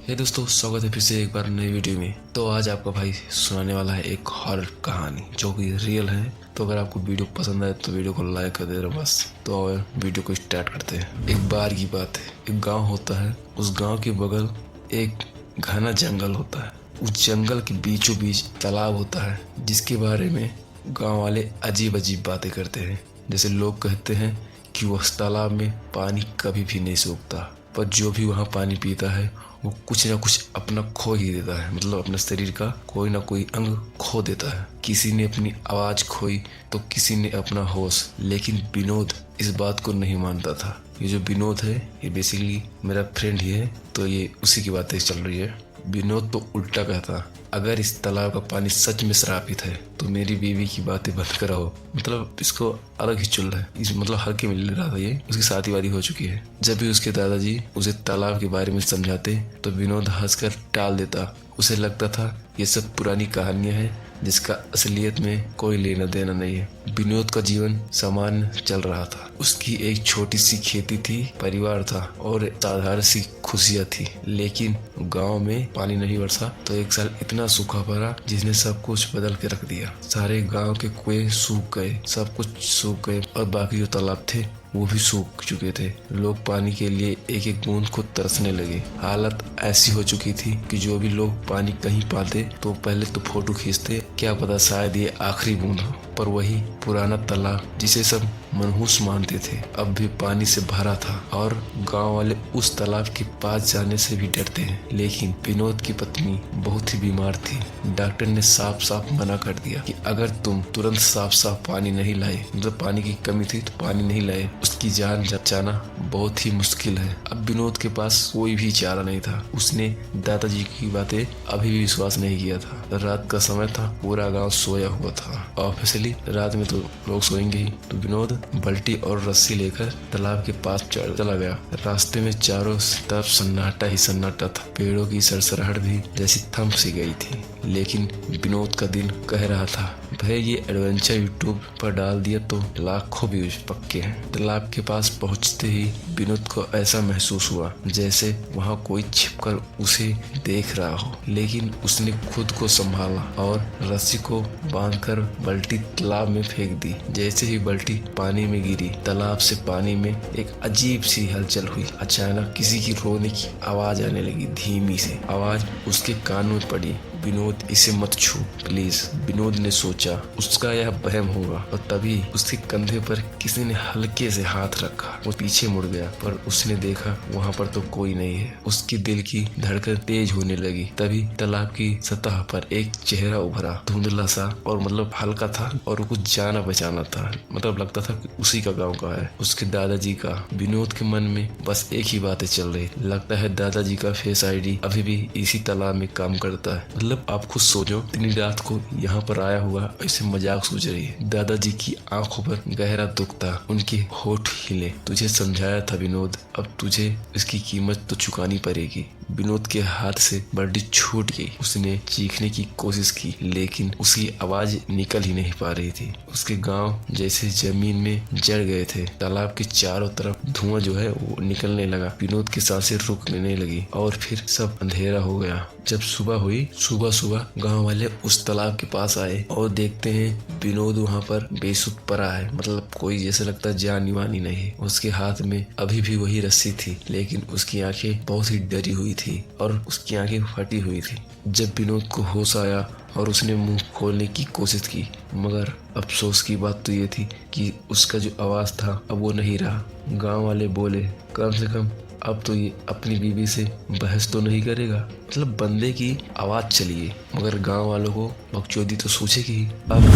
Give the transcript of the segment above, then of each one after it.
हे दोस्तों, स्वागत है फिर से एक बार नई वीडियो में। तो आज आपका भाई सुनाने वाला है एक हॉरर कहानी जो कि रियल है। तो अगर आपको वीडियो पसंद आए तो वीडियो को लाइक कर दे रहा बस। तो और वीडियो को स्टार्ट करते हैं। एक बार की बात है, एक गांव होता है। उस गांव के बगल एक घना जंगल होता है। उस जंगल के बीचों बीच तालाब होता है, जिसके बारे में गाँव वाले अजीब अजीब बातें करते हैं। जैसे लोग कहते हैं कि उस तालाब में पानी कभी भी नहीं सूखता, पर जो भी वहाँ पानी पीता है वो कुछ ना कुछ अपना खो ही देता है। मतलब अपने शरीर का कोई ना कोई अंग खो देता है। किसी ने अपनी आवाज खोई तो किसी ने अपना होश। लेकिन विनोद इस बात को नहीं मानता था। ये जो विनोद है ये बेसिकली मेरा फ्रेंड ही है, तो ये उसी की बातें चल रही है। विनोद तो उल्टा कहता, अगर इस तालाब का पानी सच में श्रापित है तो मेरी बीवी की बातें बंद कराओ। मतलब इसको अलग ही चुल रहा है। इस मतलब हर के मिल रहा था। ये उसकी शादी वादी हो चुकी है। जब भी उसके दादाजी उसे तालाब के बारे में समझाते तो विनोद हंसकर टाल देता। उसे लगता था ये सब पुरानी कहानियां हैं जिसका असलियत में कोई लेना देना नहीं है। विनोद का जीवन सामान्य चल रहा था। उसकी एक छोटी सी खेती थी, परिवार था और साधारण सी खुशियां थी। लेकिन गांव में पानी नहीं बरसा तो एक साल इतना सूखा पड़ा जिसने सब कुछ बदल के रख दिया। सारे गांव के कुएं सूख गए, सब कुछ सूख गए और बाकी जो तालाब थे वो भी सूख चुके थे। लोग पानी के लिए एक एक बूंद को तरसने लगे। हालत ऐसी हो चुकी थी कि जो भी लोग पानी कहीं पाते तो पहले तो फोटो खींचते, क्या पता शायद ये आखिरी बूंद हो। पर वही पुराना तालाब जिसे सब मनहूस मानते थे अब भी पानी से भरा था और गांव वाले उस तालाब के पास जाने से भी डरते हैं। लेकिन विनोद की पत्नी बहुत ही बीमार थी। डॉक्टर ने साफ साफ मना कर दिया कि अगर तुम तुरंत साफ साफ पानी नहीं लाए, मतलब पानी की कमी थी तो पानी नहीं लाए, उसकी जान बचाना बहुत ही मुश्किल है। अब विनोद के पास कोई भी चारा नहीं था। उसने दादाजी की बातें अभी भी विश्वास नहीं किया था। रात का समय था, पूरा गांव सोया हुआ था। ऑब्वियसली रात में तो लोग सोएंगे ही। तो विनोद बल्टी और रस्सी लेकर तालाब के पास चला गया। रास्ते में चारों तरफ सन्नाटा ही सन्नाटा था। पेड़ों की सरसराहट भी जैसी थम सी गई थी। लेकिन विनोद का दिल कह रहा था, भाई ये एडवेंचर यूट्यूब पर डाल दिया तो लाखों व्यूज पक्के हैं। तालाब के पास पहुंचते ही विनोद को ऐसा महसूस हुआ जैसे वहां कोई छिपकर उसे देख रहा हो। लेकिन उसने खुद को संभाला और रस्सी को बांधकर बल्टी तालाब में फेंक दी। जैसे ही बल्टी पानी में गिरी, तालाब से पानी में एक अजीब सी हलचल हुई। अचानक किसी की रोने की आवाज आने लगी, धीमी से आवाज उसके कान में पड़ी, विनोद इसे मत छू प्लीज। विनोद ने सोचा उसका यह वहम होगा और तभी उसके कंधे पर किसी ने हल्के से हाथ रखा। वो पीछे मुड़ गया पर उसने देखा वहाँ पर तो कोई नहीं है। उसकी दिल की धड़कन तेज होने लगी। तभी तालाब की सतह पर एक चेहरा उभरा, धुंधला सा और मतलब हल्का था और कुछ जाना बचाना था। मतलब लगता था कि उसी का गाँव का है, उसके दादाजी का। विनोद के मन में बस एक ही बातें चल रही, लगता है दादाजी का फेस आईडी अभी भी इसी तालाब में काम करता है। मतलब आप खुद सोचो, इतनी रात को यहाँ पर आया हुआ ऐसे मजाक सूझ रही है। दादाजी की आंखों पर गहरा दुख था, उनके होठ हिले। तुझे समझाया था विनोद, अब तुझे इसकी कीमत तो चुकानी पड़ेगी। विनोद के हाथ से बल्टी छूट गई। उसने चीखने की कोशिश की लेकिन उसकी आवाज निकल ही नहीं पा रही थी। उसके गांव जैसे जमीन में जड़ गए थे। तालाब के चारों तरफ धुआं जो है वो निकलने लगा। विनोद की सांसें रुकने लगी और फिर सब अंधेरा हो गया। जब सुबह हुई, सुबह गांव वाले उस तालाब के पास आए और देखते हैं विनोद वहाँ पर बेसुध पड़ा है। मतलब कोई जैसे लगता है जानी वानी नहीं है। उसके हाथ में अभी भी वही रस्सी थी लेकिन उसकी आंखें बहुत ही डरी हुई थी और उसकी आंखें फटी हुई थी। जब विनोद को होश आया और उसने मुंह खोलने की कोशिश की, मगर अफसोस की बात तो ये थी कि उसका जो आवाज था अब वो नहीं रहा। गांव वाले बोले, कम से कम अब तो ये अपनी बीवी से बहस तो नहीं करेगा। मतलब बंदे की आवाज चलिए मगर गांव वालों को बकचोदी तो सोचेगी ही। अब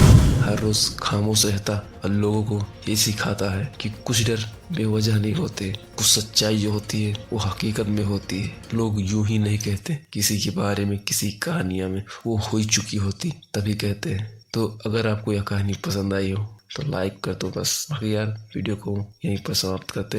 हर रोज खामोश रहता और लोगों को ये सिखाता है कि कुछ डर बेवजह नहीं होते, कुछ सच्चाई जो होती है वो हकीकत में होती है। लोग यूं ही नहीं कहते किसी के बारे में, किसी कहानियां में वो हो ही चुकी होती तभी कहते हैं। तो अगर आपको यह कहानी पसंद आई हो तो लाइक कर दो बस। बाकी यार वीडियो को यहीं पर समाप्त करते हैं।